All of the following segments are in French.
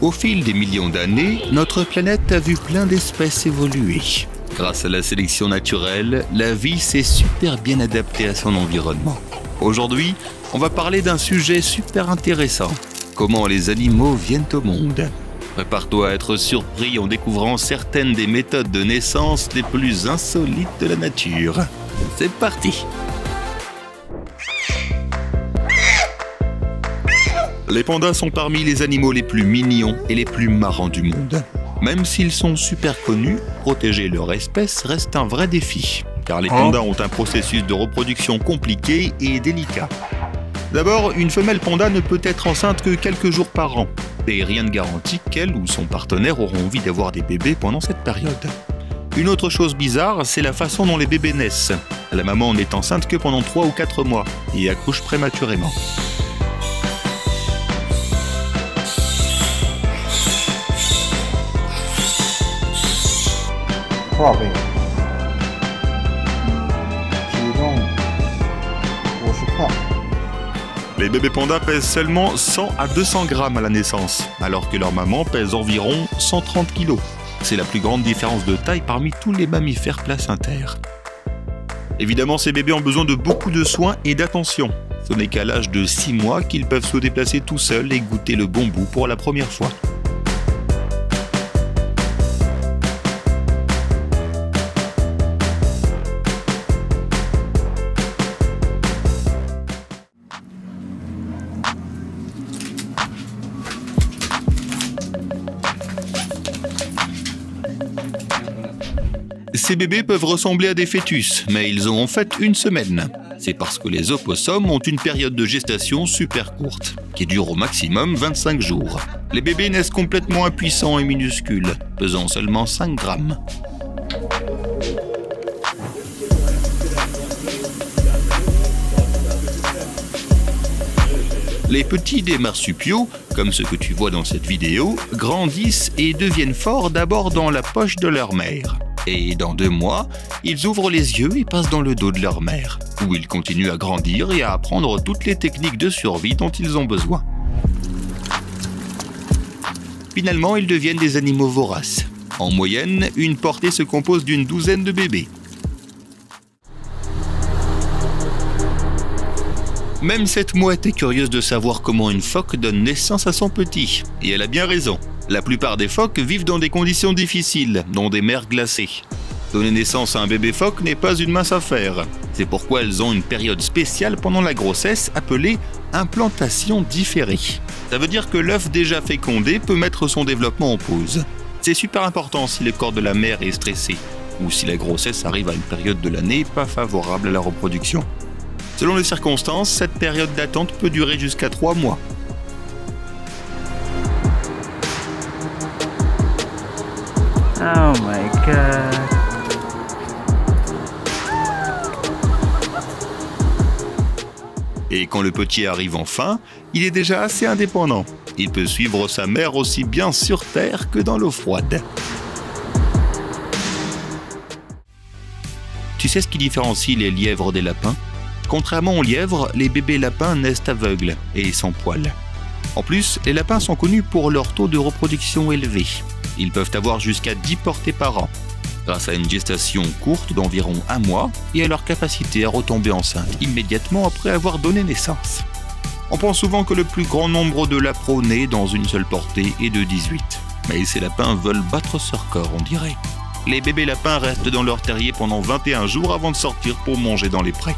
Au fil des millions d'années, notre planète a vu plein d'espèces évoluer. Grâce à la sélection naturelle, la vie s'est super bien adaptée à son environnement. Aujourd'hui, on va parler d'un sujet super intéressant. Comment les animaux viennent au monde. Prépare-toi à être surpris en découvrant certaines des méthodes de naissance les plus insolites de la nature. C'est parti! Les pandas sont parmi les animaux les plus mignons et les plus marrants du monde. Même s'ils sont super connus, protéger leur espèce reste un vrai défi, car les pandas ont un processus de reproduction compliqué et délicat. D'abord, une femelle panda ne peut être enceinte que quelques jours par an, et rien ne garantit qu'elle ou son partenaire auront envie d'avoir des bébés pendant cette période. Une autre chose bizarre, c'est la façon dont les bébés naissent. La maman n'est enceinte que pendant 3 ou 4 mois, et accouche prématurément. Les bébés pandas pèsent seulement 100 à 200 grammes à la naissance, alors que leur maman pèse environ 130 kg. C'est la plus grande différence de taille parmi tous les mammifères placentaires. Évidemment, ces bébés ont besoin de beaucoup de soins et d'attention. Ce n'est qu'à l'âge de 6 mois qu'ils peuvent se déplacer tout seuls et goûter le bon bout pour la première fois. Ces bébés peuvent ressembler à des fœtus, mais ils ont en fait une semaine. C'est parce que les opossums ont une période de gestation super courte, qui dure au maximum 25 jours. Les bébés naissent complètement impuissants et minuscules, pesant seulement 5 grammes. Les petits des marsupiaux, comme ceux que tu vois dans cette vidéo, grandissent et deviennent forts d'abord dans la poche de leur mère. Et dans 2 mois, ils ouvrent les yeux et passent dans le dos de leur mère, où ils continuent à grandir et à apprendre toutes les techniques de survie dont ils ont besoin. Finalement, ils deviennent des animaux voraces. En moyenne, une portée se compose d'une 12aine de bébés. Même cette mouette est curieuse de savoir comment une phoque donne naissance à son petit. Et elle a bien raison. La plupart des phoques vivent dans des conditions difficiles, dans des mers glacées. Donner naissance à un bébé phoque n'est pas une mince affaire. C'est pourquoi elles ont une période spéciale pendant la grossesse appelée implantation différée. Ça veut dire que l'œuf déjà fécondé peut mettre son développement en pause. C'est super important si le corps de la mère est stressé, ou si la grossesse arrive à une période de l'année pas favorable à la reproduction. Selon les circonstances, cette période d'attente peut durer jusqu'à 3 mois. Oh my god. Et quand le petit arrive enfin, il est déjà assez indépendant. Il peut suivre sa mère aussi bien sur terre que dans l'eau froide. Tu sais ce qui différencie les lièvres des lapins ? Contrairement aux lièvres, les bébés lapins naissent aveugles et sans poils. En plus, les lapins sont connus pour leur taux de reproduction élevé. Ils peuvent avoir jusqu'à 10 portées par an, grâce à une gestation courte d'environ 1 mois et à leur capacité à retomber enceinte immédiatement après avoir donné naissance. On pense souvent que le plus grand nombre de lapros nés dans une seule portée est de 18. Mais ces lapins veulent battre ce record, on dirait. Les bébés lapins restent dans leur terrier pendant 21 jours avant de sortir pour manger dans les prés.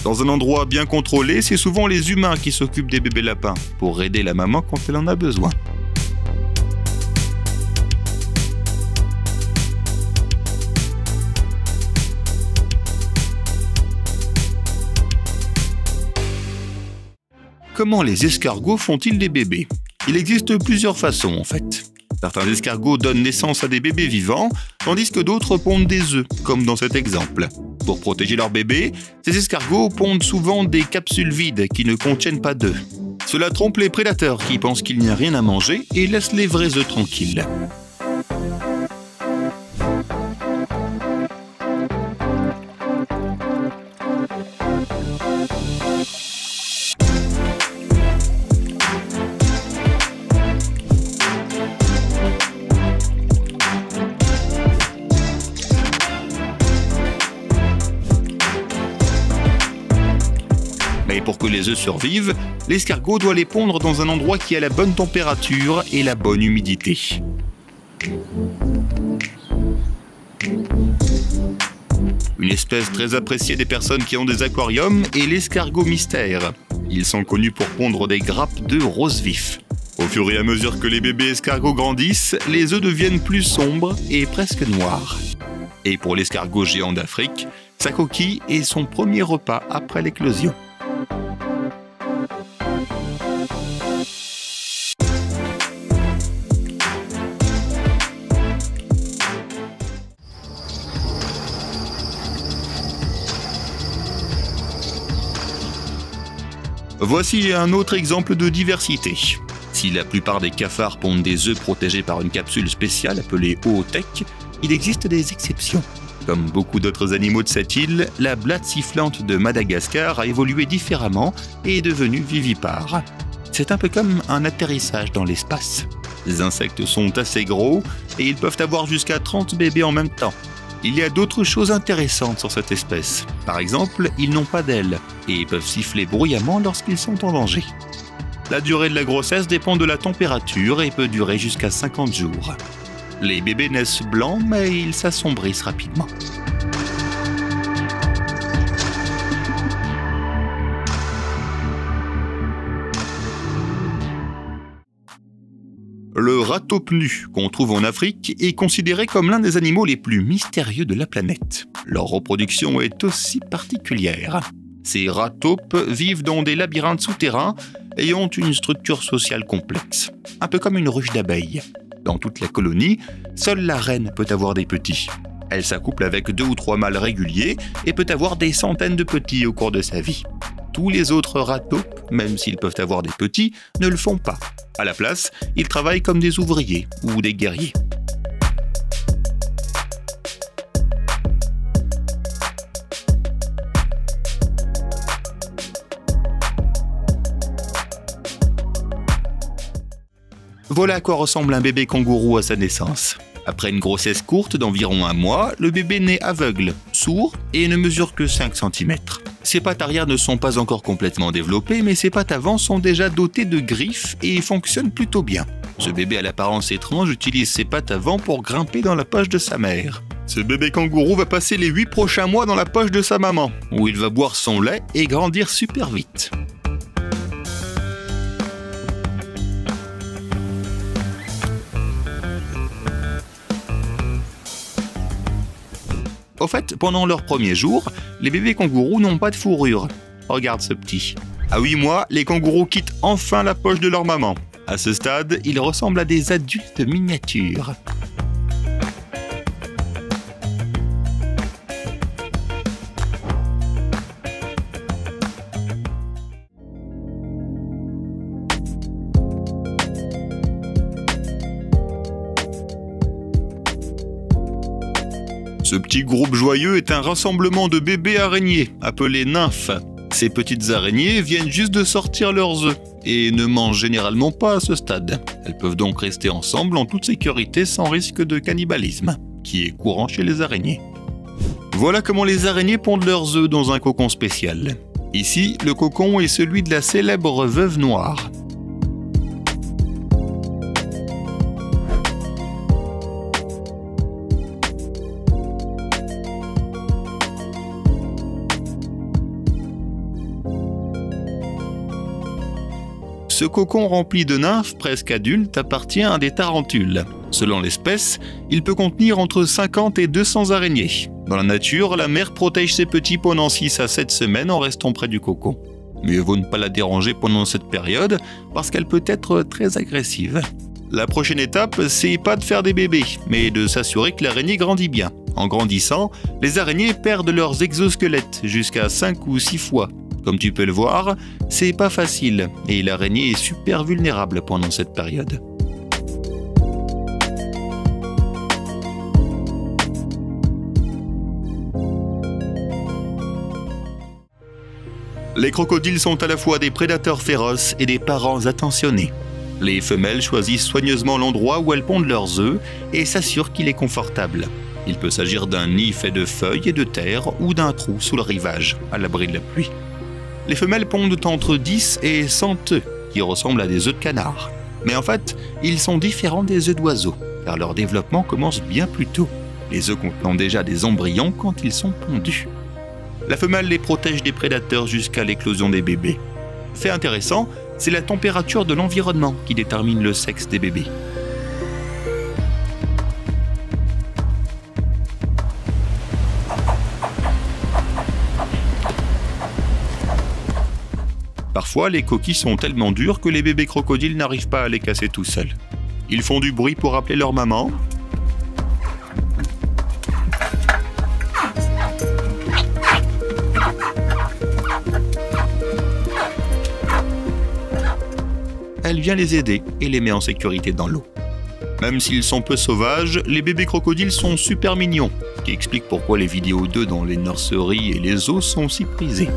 Dans un endroit bien contrôlé, c'est souvent les humains qui s'occupent des bébés lapins pour aider la maman quand elle en a besoin. Comment les escargots font-ils des bébés ? Il existe plusieurs façons en fait. Certains escargots donnent naissance à des bébés vivants, tandis que d'autres pondent des œufs, comme dans cet exemple. Pour protéger leurs bébés, ces escargots pondent souvent des capsules vides qui ne contiennent pas d'œufs. Cela trompe les prédateurs qui pensent qu'il n'y a rien à manger et laissent les vrais œufs tranquilles. Mais pour que les œufs survivent, l'escargot doit les pondre dans un endroit qui a la bonne température et la bonne humidité. Une espèce très appréciée des personnes qui ont des aquariums est l'escargot mystère. Ils sont connus pour pondre des grappes d'œufs rose vif. Au fur et à mesure que les bébés escargots grandissent, les œufs deviennent plus sombres et presque noirs. Et pour l'escargot géant d'Afrique, sa coquille est son premier repas après l'éclosion. Voici un autre exemple de diversité. Si la plupart des cafards pondent des œufs protégés par une capsule spéciale appelée ootech, il existe des exceptions. Comme beaucoup d'autres animaux de cette île, la blatte sifflante de Madagascar a évolué différemment et est devenue vivipare. C'est un peu comme un atterrissage dans l'espace. Les insectes sont assez gros et ils peuvent avoir jusqu'à 30 bébés en même temps. Il y a d'autres choses intéressantes sur cette espèce. Par exemple, ils n'ont pas d'ailes et peuvent siffler bruyamment lorsqu'ils sont en danger. La durée de la grossesse dépend de la température et peut durer jusqu'à 50 jours. Les bébés naissent blancs, mais ils s'assombrissent rapidement. Le ratopnu, qu'on trouve en Afrique, est considéré comme l'un des animaux les plus mystérieux de la planète. Leur reproduction est aussi particulière. Ces ratopes vivent dans des labyrinthes souterrains et ont une structure sociale complexe, un peu comme une ruche d'abeilles. Dans toute la colonie, seule la reine peut avoir des petits. Elle s'accouple avec 2 ou 3 mâles réguliers et peut avoir des centaines de petits au cours de sa vie. Tous les autres ratopes, même s'ils peuvent avoir des petits, ne le font pas. À la place, ils travaillent comme des ouvriers ou des guerriers. Voilà à quoi ressemble un bébé kangourou à sa naissance. Après une grossesse courte d'environ 1 mois, le bébé naît aveugle, sourd et ne mesure que 5 cm. Ses pattes arrière ne sont pas encore complètement développées, mais ses pattes avant sont déjà dotées de griffes et fonctionnent plutôt bien. Ce bébé à l'apparence étrange utilise ses pattes avant pour grimper dans la poche de sa mère. Ce bébé kangourou va passer les 8 prochains mois dans la poche de sa maman, où il va boire son lait et grandir super vite. Au fait, pendant leurs premiers jours, les bébés kangourous n'ont pas de fourrure. Regarde ce petit. À 8 mois, les kangourous quittent enfin la poche de leur maman. À ce stade, ils ressemblent à des adultes miniatures. Ce petit groupe joyeux est un rassemblement de bébés araignées, appelés nymphes. Ces petites araignées viennent juste de sortir leurs œufs et ne mangent généralement pas à ce stade. Elles peuvent donc rester ensemble en toute sécurité sans risque de cannibalisme, qui est courant chez les araignées. Voilà comment les araignées pondent leurs œufs dans un cocon spécial. Ici, le cocon est celui de la célèbre veuve noire. Ce cocon rempli de nymphes presque adultes appartient à des tarentules. Selon l'espèce, il peut contenir entre 50 et 200 araignées. Dans la nature, la mère protège ses petits pendant 6 à 7 semaines en restant près du cocon. Mieux vaut ne pas la déranger pendant cette période parce qu'elle peut être très agressive. La prochaine étape, c'est pas de faire des bébés, mais de s'assurer que l'araignée grandit bien. En grandissant, les araignées perdent leurs exosquelettes jusqu'à 5 ou 6 fois. Comme tu peux le voir, c'est pas facile et l'araignée est super vulnérable pendant cette période. Les crocodiles sont à la fois des prédateurs féroces et des parents attentionnés. Les femelles choisissent soigneusement l'endroit où elles pondent leurs œufs et s'assurent qu'il est confortable. Il peut s'agir d'un nid fait de feuilles et de terre ou d'un trou sous le rivage, à l'abri de la pluie. Les femelles pondent entre 10 et 100 œufs, qui ressemblent à des œufs de canard. Mais en fait, ils sont différents des œufs d'oiseaux, car leur développement commence bien plus tôt, les œufs contenant déjà des embryons quand ils sont pondus. La femelle les protège des prédateurs jusqu'à l'éclosion des bébés. Fait intéressant, c'est la température de l'environnement qui détermine le sexe des bébés. Parfois, les coquilles sont tellement dures que les bébés crocodiles n'arrivent pas à les casser tout seuls. Ils font du bruit pour appeler leur maman. Elle vient les aider et les met en sécurité dans l'eau. Même s'ils sont peu sauvages, les bébés crocodiles sont super mignons, ce qui explique pourquoi les vidéos d'eux dans les nurseries et les zoos sont si prisées.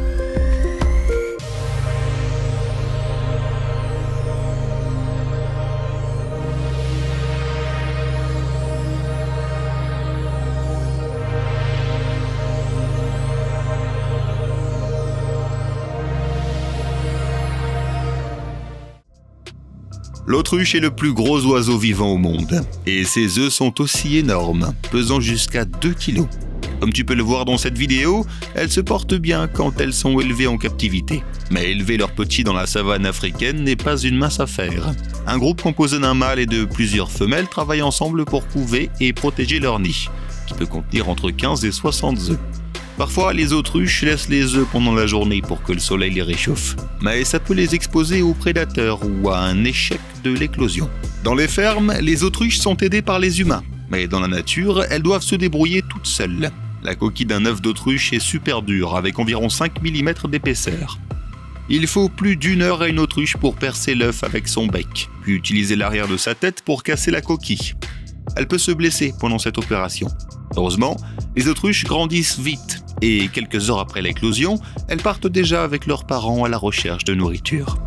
L'autruche est le plus gros oiseau vivant au monde, et ses œufs sont aussi énormes, pesant jusqu'à 2 kg. Comme tu peux le voir dans cette vidéo, elles se portent bien quand elles sont élevées en captivité. Mais élever leurs petits dans la savane africaine n'est pas une mince affaire. Un groupe composé d'un mâle et de plusieurs femelles travaille ensemble pour couver et protéger leur nid, qui peut contenir entre 15 et 60 œufs. Parfois, les autruches laissent les œufs pendant la journée pour que le soleil les réchauffe, mais ça peut les exposer aux prédateurs ou à un échec de l'éclosion. Dans les fermes, les autruches sont aidées par les humains, mais dans la nature, elles doivent se débrouiller toutes seules. La coquille d'un œuf d'autruche est super dure, avec environ 5 mm d'épaisseur. Il faut plus d'1 heure à une autruche pour percer l'œuf avec son bec, puis utiliser l'arrière de sa tête pour casser la coquille. Elle peut se blesser pendant cette opération. Heureusement, les autruches grandissent vite, et quelques heures après l'éclosion, elles partent déjà avec leurs parents à la recherche de nourriture.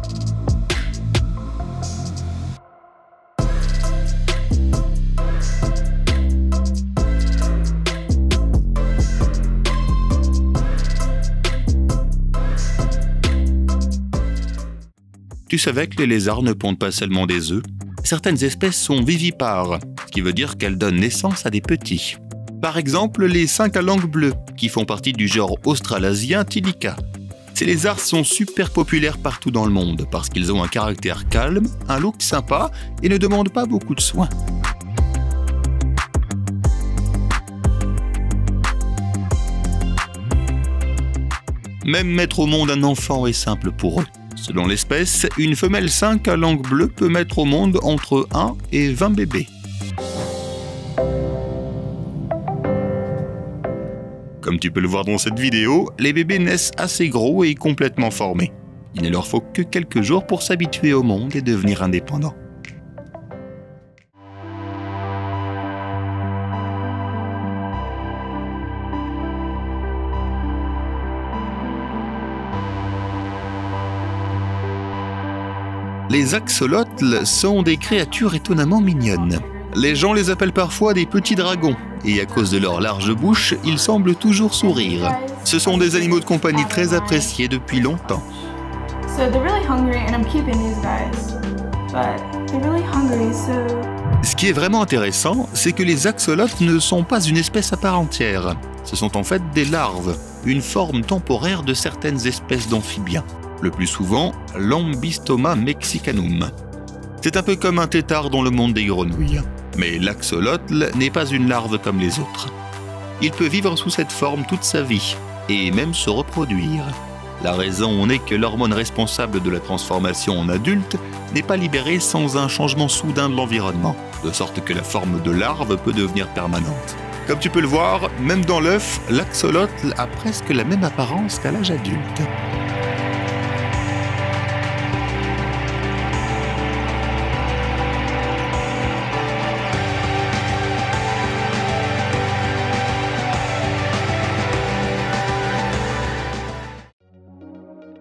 Tu savais que les lézards ne pondent pas seulement des œufs? Certaines espèces sont vivipares, ce qui veut dire qu'elles donnent naissance à des petits. Par exemple, les 5 à langue bleue, qui font partie du genre australasien Tilica. Ces lézards sont super populaires partout dans le monde parce qu'ils ont un caractère calme, un look sympa et ne demandent pas beaucoup de soins. Même mettre au monde un enfant est simple pour eux. Selon l'espèce, une femelle 5 à langue bleue peut mettre au monde entre 1 et 20 bébés. Comme tu peux le voir dans cette vidéo, les bébés naissent assez gros et complètement formés. Il ne leur faut que quelques jours pour s'habituer au monde et devenir indépendants. Les axolotls sont des créatures étonnamment mignonnes. Les gens les appellent parfois des petits dragons, et à cause de leur large bouche, ils semblent toujours sourire. Ce sont des animaux de compagnie très appréciés depuis longtemps. Ce qui est vraiment intéressant, c'est que les axolotls ne sont pas une espèce à part entière. Ce sont en fait des larves, une forme temporaire de certaines espèces d'amphibiens. Le plus souvent, l'Ambystoma mexicanum. C'est un peu comme un tétard dans le monde des grenouilles. Mais l'axolotl n'est pas une larve comme les autres. Il peut vivre sous cette forme toute sa vie, et même se reproduire. La raison en est que l'hormone responsable de la transformation en adulte n'est pas libérée sans un changement soudain de l'environnement, de sorte que la forme de larve peut devenir permanente. Comme tu peux le voir, même dans l'œuf, l'axolotl a presque la même apparence qu'à l'âge adulte.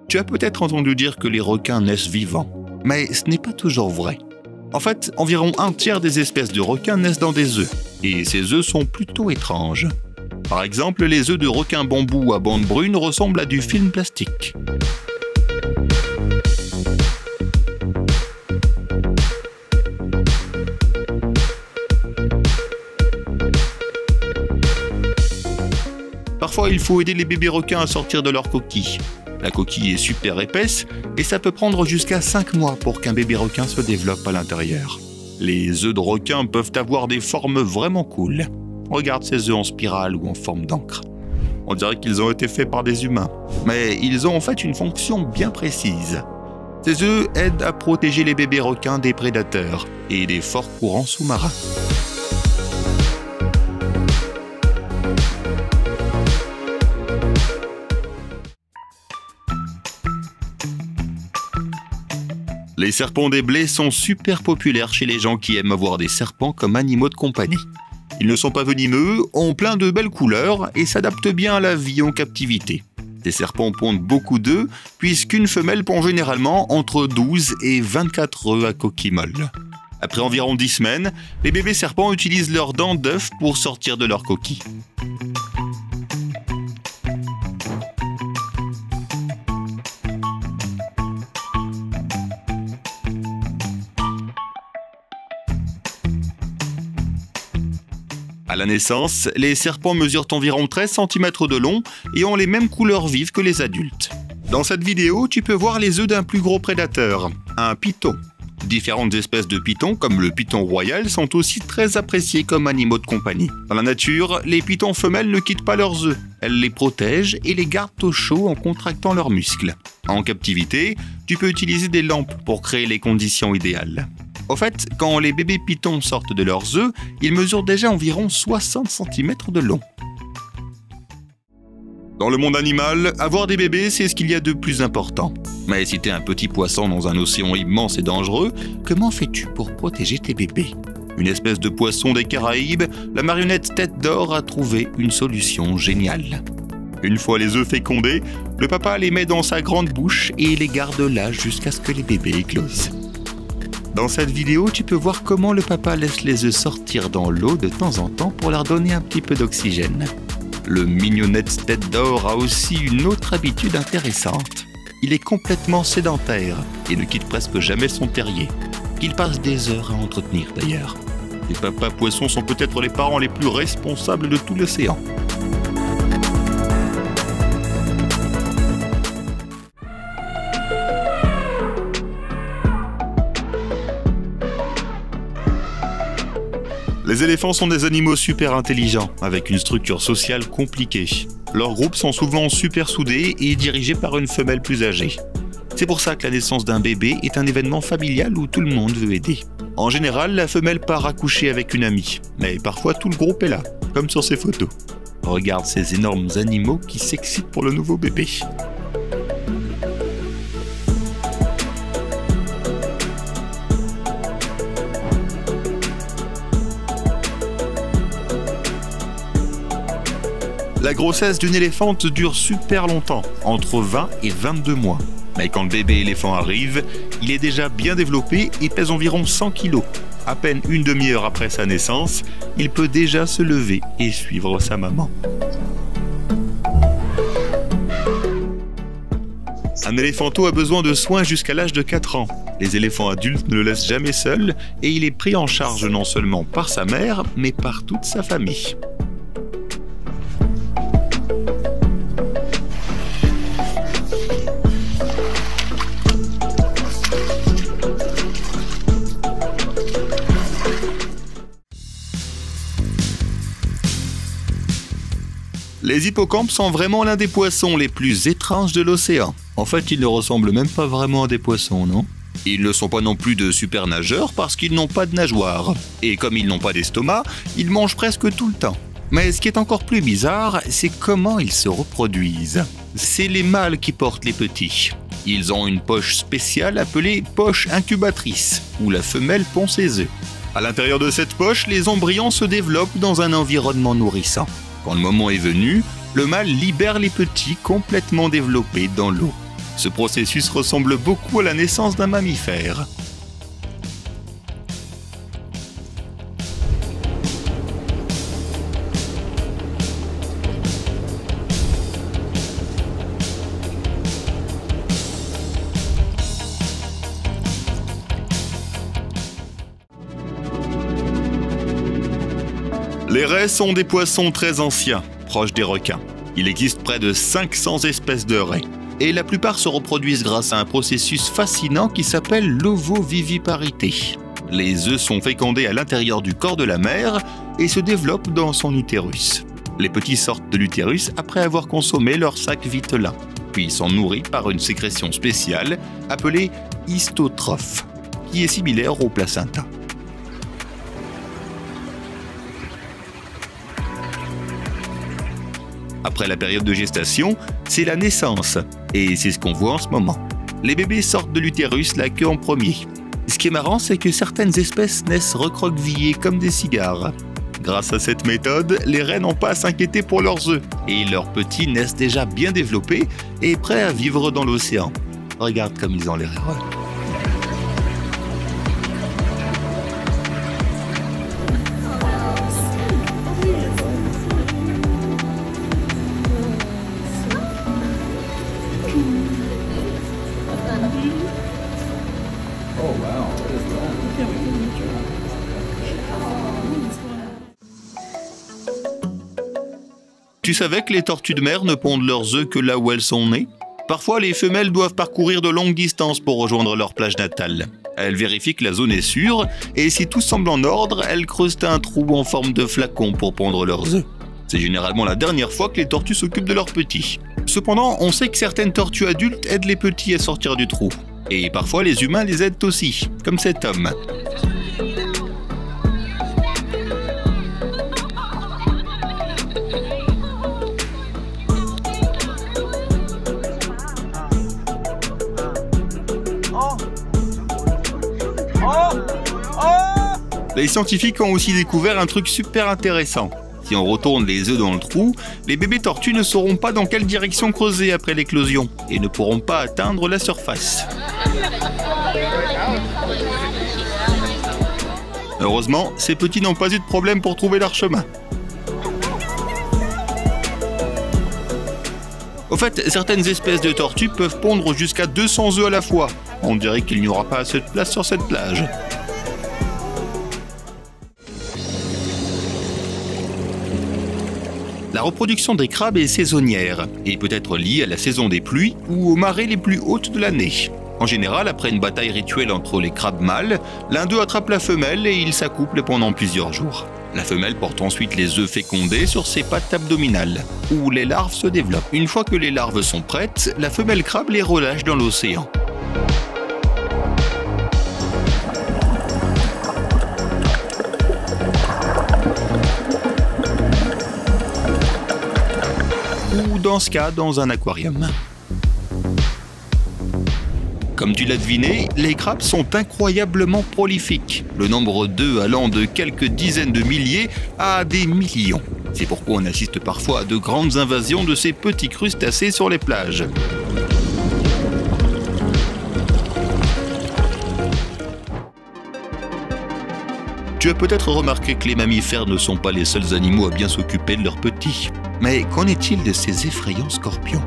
Tu as peut-être entendu dire que les requins naissent vivants, mais ce n'est pas toujours vrai. En fait, environ 1/3 des espèces de requins naissent dans des œufs, et ces œufs sont plutôt étranges. Par exemple, les œufs de requin bambou à bandes brunes ressemblent à du film plastique. Parfois, il faut aider les bébés requins à sortir de leur coquille. La coquille est super épaisse et ça peut prendre jusqu'à 5 mois pour qu'un bébé requin se développe à l'intérieur. Les œufs de requin peuvent avoir des formes vraiment cool. Regarde ces œufs en spirale ou en forme d'encre. On dirait qu'ils ont été faits par des humains, mais ils ont en fait une fonction bien précise. Ces œufs aident à protéger les bébés requins des prédateurs et des forts courants sous-marins. Les serpents des blés sont super populaires chez les gens qui aiment avoir des serpents comme animaux de compagnie. Ils ne sont pas venimeux, ont plein de belles couleurs et s'adaptent bien à la vie en captivité. Ces serpents pondent beaucoup d'œufs, puisqu'une femelle pond généralement entre 12 et 24 œufs à coquille molle. Après environ 10 semaines, les bébés serpents utilisent leurs dents d'œufs pour sortir de leur coquille. À la naissance, les serpents mesurent environ 13 cm de long et ont les mêmes couleurs vives que les adultes. Dans cette vidéo, tu peux voir les œufs d'un plus gros prédateur, un python. Différentes espèces de pythons, comme le python royal, sont aussi très appréciés comme animaux de compagnie. Dans la nature, les pythons femelles ne quittent pas leurs œufs. Elles les protègent et les gardent au chaud en contractant leurs muscles. En captivité, tu peux utiliser des lampes pour créer les conditions idéales. Au fait, quand les bébés pythons sortent de leurs œufs, ils mesurent déjà environ 60 cm de long. Dans le monde animal, avoir des bébés, c'est ce qu'il y a de plus important. Mais si t'es un petit poisson dans un océan immense et dangereux, comment fais-tu pour protéger tes bébés? Une espèce de poisson des Caraïbes, la marionnette tête d'or a trouvé une solution géniale. Une fois les œufs fécondés, le papa les met dans sa grande bouche et les garde là jusqu'à ce que les bébés éclosent. Dans cette vidéo, tu peux voir comment le papa laisse les œufs sortir dans l'eau de temps en temps pour leur donner un petit peu d'oxygène. Le mignonnette tête d'or a aussi une autre habitude intéressante. Il est complètement sédentaire et ne quitte presque jamais son terrier, qu'il passe des heures à entretenir d'ailleurs. Les papas poissons sont peut-être les parents les plus responsables de tout l'océan. Les éléphants sont des animaux super intelligents, avec une structure sociale compliquée. Leurs groupes sont souvent super soudés et dirigés par une femelle plus âgée. C'est pour ça que la naissance d'un bébé est un événement familial où tout le monde veut aider. En général, la femelle part accoucher avec une amie, mais parfois tout le groupe est là, comme sur ces photos. Regarde ces énormes animaux qui s'excitent pour le nouveau bébé. La grossesse d'une éléphante dure super longtemps, entre 20 et 22 mois. Mais quand le bébé éléphant arrive, il est déjà bien développé et pèse environ 100 kg. À peine une demi-heure après sa naissance, il peut déjà se lever et suivre sa maman. Un éléphanteau a besoin de soins jusqu'à l'âge de 4 ans. Les éléphants adultes ne le laissent jamais seul et il est pris en charge non seulement par sa mère, mais par toute sa famille. Les hippocampes sont vraiment l'un des poissons les plus étranges de l'océan. En fait, ils ne ressemblent même pas vraiment à des poissons, non? Ils ne sont pas non plus de super nageurs parce qu'ils n'ont pas de nageoires. Et comme ils n'ont pas d'estomac, ils mangent presque tout le temps. Mais ce qui est encore plus bizarre, c'est comment ils se reproduisent. C'est les mâles qui portent les petits. Ils ont une poche spéciale appelée poche incubatrice, où la femelle pond ses œufs. À l'intérieur de cette poche, les embryons se développent dans un environnement nourrissant. Quand le moment est venu, le mâle libère les petits complètement développés dans l'eau. Ce processus ressemble beaucoup à la naissance d'un mammifère. Les raies sont des poissons très anciens, proches des requins. Il existe près de 500 espèces de raies, et la plupart se reproduisent grâce à un processus fascinant qui s'appelle l'ovoviviparité. Les œufs sont fécondés à l'intérieur du corps de la mère et se développent dans son utérus. Les petits sortent de l'utérus après avoir consommé leur sac vitelin, puis sont nourris par une sécrétion spéciale appelée histotrophe, qui est similaire au placenta. Après la période de gestation, c'est la naissance, et c'est ce qu'on voit en ce moment. Les bébés sortent de l'utérus la queue en premier. Ce qui est marrant, c'est que certaines espèces naissent recroquevillées comme des cigares. Grâce à cette méthode, les raies n'ont pas à s'inquiéter pour leurs œufs, et leurs petits naissent déjà bien développés et prêts à vivre dans l'océan. Regarde comme ils ont l'air heureux. Tu savais que les tortues de mer ne pondent leurs œufs que là où elles sont nées? Parfois, les femelles doivent parcourir de longues distances pour rejoindre leur plage natale. Elles vérifient que la zone est sûre, et si tout semble en ordre, elles creusent un trou en forme de flacon pour pondre leurs œufs. C'est généralement la dernière fois que les tortues s'occupent de leurs petits. Cependant, on sait que certaines tortues adultes aident les petits à sortir du trou. Et parfois, les humains les aident aussi, comme cet homme. Les scientifiques ont aussi découvert un truc super intéressant. Si on retourne les œufs dans le trou, les bébés tortues ne sauront pas dans quelle direction creuser après l'éclosion et ne pourront pas atteindre la surface. Heureusement, ces petits n'ont pas eu de problème pour trouver leur chemin. Au fait, certaines espèces de tortues peuvent pondre jusqu'à 200 œufs à la fois. On dirait qu'il n'y aura pas assez de place sur cette plage. La reproduction des crabes est saisonnière et peut être liée à la saison des pluies ou aux marées les plus hautes de l'année. En général, après une bataille rituelle entre les crabes mâles, l'un d'eux attrape la femelle et ils s'accouplent pendant plusieurs jours. La femelle porte ensuite les œufs fécondés sur ses pattes abdominales, où les larves se développent. Une fois que les larves sont prêtes, la femelle crabe les relâche dans l'océan. Ou dans ce cas, dans un aquarium. Comme tu l'as deviné, les crabes sont incroyablement prolifiques, le nombre d'œufs allant de quelques dizaines de milliers à des millions. C'est pourquoi on assiste parfois à de grandes invasions de ces petits crustacés sur les plages. Tu as peut-être remarqué que les mammifères ne sont pas les seuls animaux à bien s'occuper de leurs petits. Mais qu'en est-il de ces effrayants scorpions ?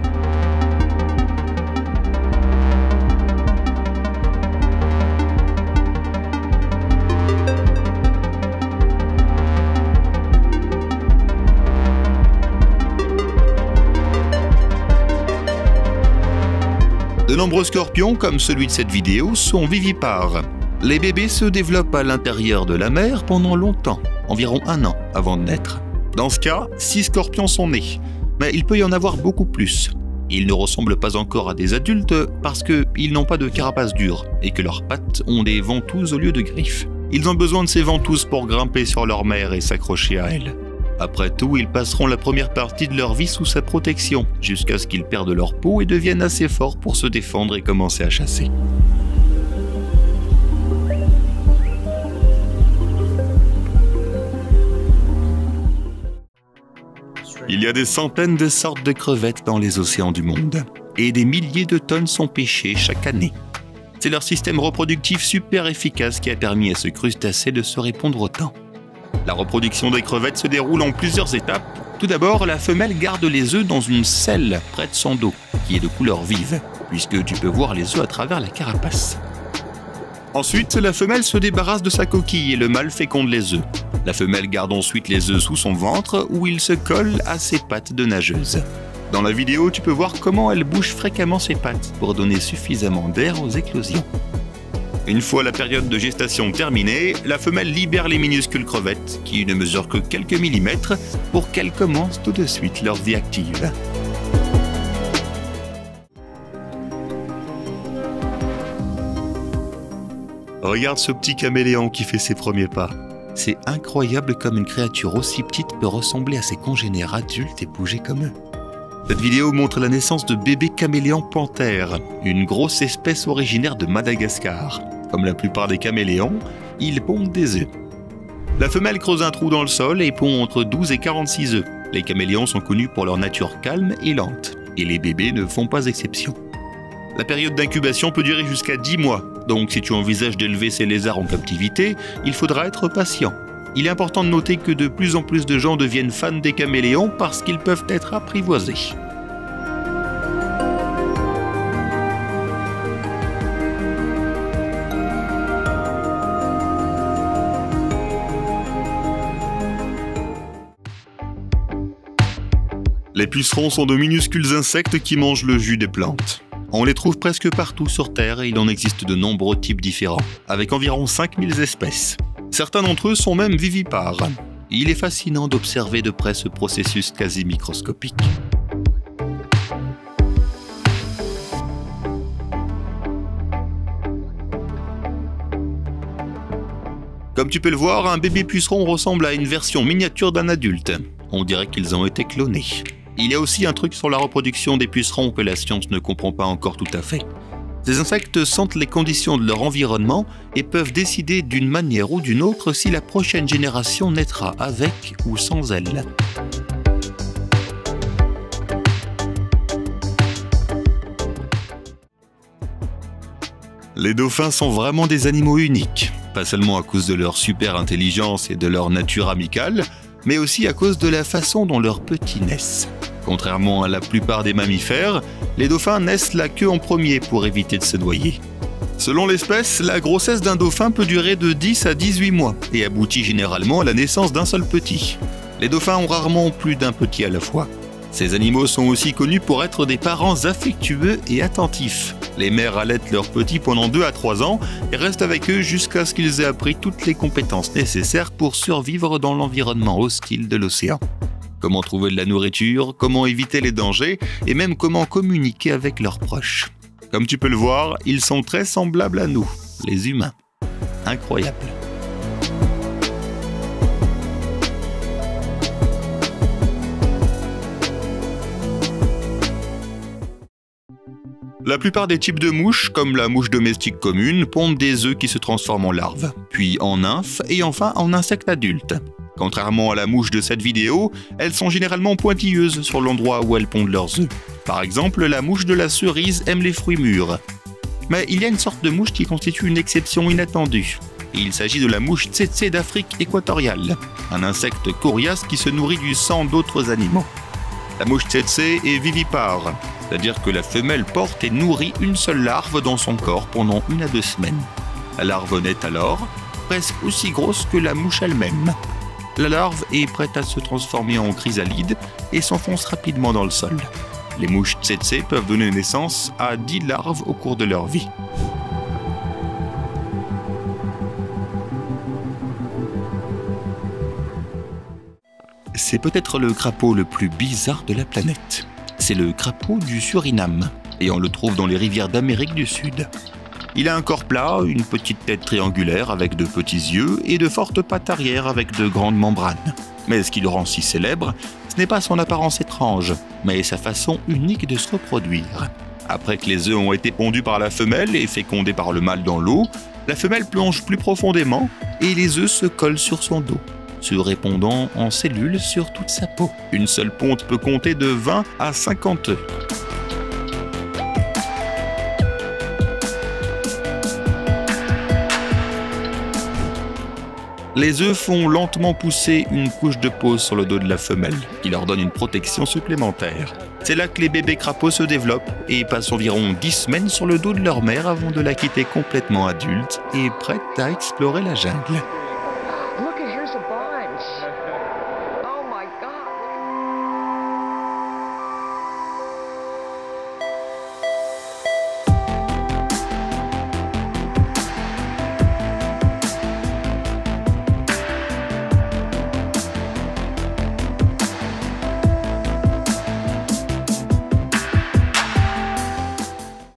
De nombreux scorpions, comme celui de cette vidéo, sont vivipares. Les bébés se développent à l'intérieur de la mer pendant longtemps, environ 1 an avant de naître. Dans ce cas, 6 scorpions sont nés, mais il peut y en avoir beaucoup plus. Ils ne ressemblent pas encore à des adultes parce qu'ils n'ont pas de carapace dure et que leurs pattes ont des ventouses au lieu de griffes. Ils ont besoin de ces ventouses pour grimper sur leur mère et s'accrocher à elle. Après tout, ils passeront la première partie de leur vie sous sa protection, jusqu'à ce qu'ils perdent leur peau et deviennent assez forts pour se défendre et commencer à chasser. Il y a des centaines de sortes de crevettes dans les océans du monde, et des milliers de tonnes sont pêchées chaque année. C'est leur système reproductif super efficace qui a permis à ce crustacé de se répandre autant. La reproduction des crevettes se déroule en plusieurs étapes. Tout d'abord, la femelle garde les œufs dans une selle près de son dos, qui est de couleur vive, puisque tu peux voir les œufs à travers la carapace. Ensuite, la femelle se débarrasse de sa coquille et le mâle féconde les œufs. La femelle garde ensuite les œufs sous son ventre où il se colle à ses pattes de nageuse. Dans la vidéo, tu peux voir comment elle bouge fréquemment ses pattes pour donner suffisamment d'air aux éclosions. Une fois la période de gestation terminée, la femelle libère les minuscules crevettes, qui ne mesurent que quelques millimètres, pour qu'elles commencent tout de suite leur vie active. Regarde ce petit caméléon qui fait ses premiers pas. C'est incroyable comme une créature aussi petite peut ressembler à ses congénères adultes et bouger comme eux. Cette vidéo montre la naissance de bébés caméléons panthères, une grosse espèce originaire de Madagascar. Comme la plupart des caméléons, ils pondent des œufs. La femelle creuse un trou dans le sol et pond entre 12 et 46 œufs. Les caméléons sont connus pour leur nature calme et lente, et les bébés ne font pas exception. La période d'incubation peut durer jusqu'à 10 mois, donc si tu envisages d'élever ces lézards en captivité, il faudra être patient. Il est important de noter que de plus en plus de gens deviennent fans des caméléons parce qu'ils peuvent être apprivoisés. Les pucerons sont de minuscules insectes qui mangent le jus des plantes. On les trouve presque partout sur Terre et il en existe de nombreux types différents, avec environ 5000 espèces. Certains d'entre eux sont même vivipares. Il est fascinant d'observer de près ce processus quasi microscopique. Comme tu peux le voir, un bébé puceron ressemble à une version miniature d'un adulte. On dirait qu'ils ont été clonés. Il y a aussi un truc sur la reproduction des pucerons que la science ne comprend pas encore tout à fait. Ces insectes sentent les conditions de leur environnement et peuvent décider d'une manière ou d'une autre si la prochaine génération naîtra avec ou sans elles. Les dauphins sont vraiment des animaux uniques, pas seulement à cause de leur super intelligence et de leur nature amicale, mais aussi à cause de la façon dont leurs petits naissent. Contrairement à la plupart des mammifères, les dauphins naissent la queue en premier pour éviter de se noyer. Selon l'espèce, la grossesse d'un dauphin peut durer de 10 à 18 mois et aboutit généralement à la naissance d'un seul petit. Les dauphins ont rarement plus d'un petit à la fois. Ces animaux sont aussi connus pour être des parents affectueux et attentifs. Les mères allaitent leurs petits pendant 2 à 3 ans et restent avec eux jusqu'à ce qu'ils aient appris toutes les compétences nécessaires pour survivre dans l'environnement hostile de l'océan. Comment trouver de la nourriture, comment éviter les dangers et même comment communiquer avec leurs proches. Comme tu peux le voir, ils sont très semblables à nous, les humains. Incroyable. La plupart des types de mouches, comme la mouche domestique commune, pondent des œufs qui se transforment en larves, puis en nymphes et enfin en insectes adultes. Contrairement à la mouche de cette vidéo, elles sont généralement pointilleuses sur l'endroit où elles pondent leurs œufs. Par exemple, la mouche de la cerise aime les fruits mûrs. Mais il y a une sorte de mouche qui constitue une exception inattendue. Il s'agit de la mouche tsetse d'Afrique équatoriale, un insecte coriace qui se nourrit du sang d'autres animaux. La mouche tsetse est vivipare, c'est-à-dire que la femelle porte et nourrit une seule larve dans son corps pendant 1 à 2 semaines. La larve naît alors, presque aussi grosse que la mouche elle-même. La larve est prête à se transformer en chrysalide et s'enfonce rapidement dans le sol. Les mouches tsetse peuvent donner naissance à 10 larves au cours de leur vie. C'est peut-être le crapaud le plus bizarre de la planète. C'est le crapaud du Suriname, et on le trouve dans les rivières d'Amérique du Sud. Il a un corps plat, une petite tête triangulaire avec de petits yeux et de fortes pattes arrière avec de grandes membranes. Mais ce qui le rend si célèbre, ce n'est pas son apparence étrange, mais sa façon unique de se reproduire. Après que les œufs ont été pondus par la femelle et fécondés par le mâle dans l'eau, la femelle plonge plus profondément et les œufs se collent sur son dos, se répandant en cellules sur toute sa peau. Une seule ponte peut compter de 20 à 50 œufs. Les œufs font lentement pousser une couche de peau sur le dos de la femelle, qui leur donne une protection supplémentaire. C'est là que les bébés crapauds se développent et passent environ 10 semaines sur le dos de leur mère avant de la quitter complètement adulte et prête à explorer la jungle. Look at here's a bunch.